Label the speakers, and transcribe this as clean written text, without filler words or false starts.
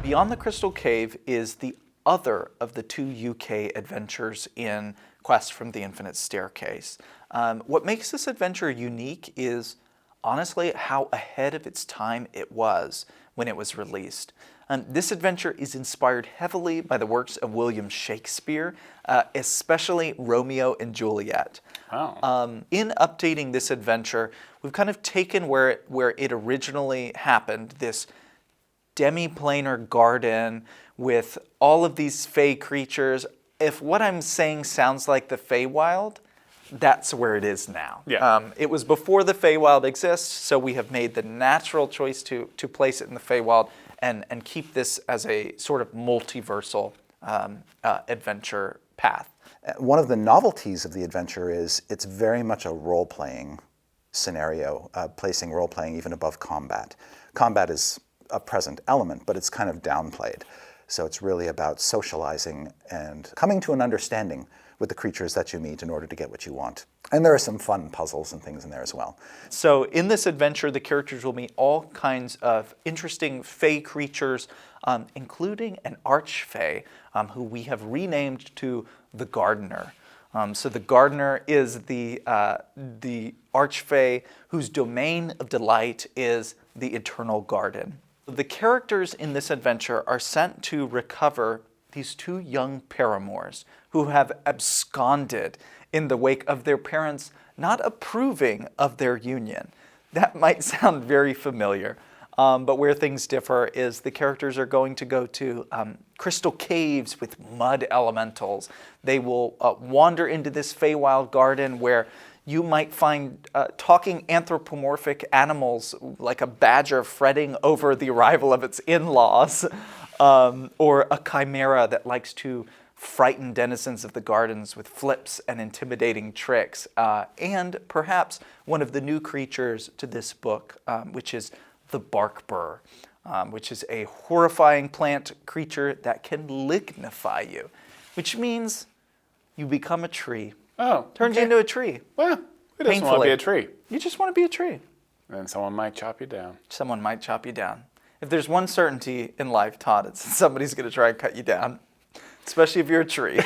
Speaker 1: Beyond the Crystal Cave is the other of the two UK adventures in Quest from the Infinite Staircase. What makes this adventure unique is, honestly, how ahead of its time it was when it was released. This adventure is inspired heavily by the works of William Shakespeare, especially Romeo and Juliet.
Speaker 2: Wow.
Speaker 1: In updating this adventure, we've kind of taken where it originally happened, this demi-planar garden with all of these fey creatures. If what I'm saying sounds like the Feywild, that's where it is now.
Speaker 2: Yeah.
Speaker 1: It was before the Feywild exists, so we have made the natural choice to place it in the Feywild and keep this as a sort of multiversal adventure path.
Speaker 3: One of the novelties of the adventure is it's very much a role-playing scenario, placing role-playing even above combat. Combat is a present element, but it's kind of downplayed. So it's really about socializing and coming to an understanding with the creatures that you meet in order to get what you want. And there are some fun puzzles and things in there as well.
Speaker 1: So in this adventure, the characters will meet all kinds of interesting fey creatures, including an archfey, who we have renamed to the Gardener. So the Gardener is the archfey whose domain of delight is the eternal garden. The characters in this adventure are sent to recover these two young paramours who have absconded in the wake of their parents not approving of their union. That might sound very familiar, but where things differ is the characters are going to go to crystal caves with mud elementals. They will wander into this Feywild garden where you might find talking anthropomorphic animals like a badger fretting over the arrival of its in-laws, or a chimera that likes to frighten denizens of the gardens with flips and intimidating tricks, and perhaps one of the new creatures to this book, which is the bark burr, which is a horrifying plant creature that can lignify you, which means you become a tree.
Speaker 2: Oh,
Speaker 1: Turns you into a tree.
Speaker 2: Well, who doesn't want to be a tree?
Speaker 1: You just want to be a tree.
Speaker 2: Then someone might chop you down.
Speaker 1: Someone might chop you down. If there's one certainty in life, Todd, it's that somebody's going to try and cut you down, especially if you're a tree.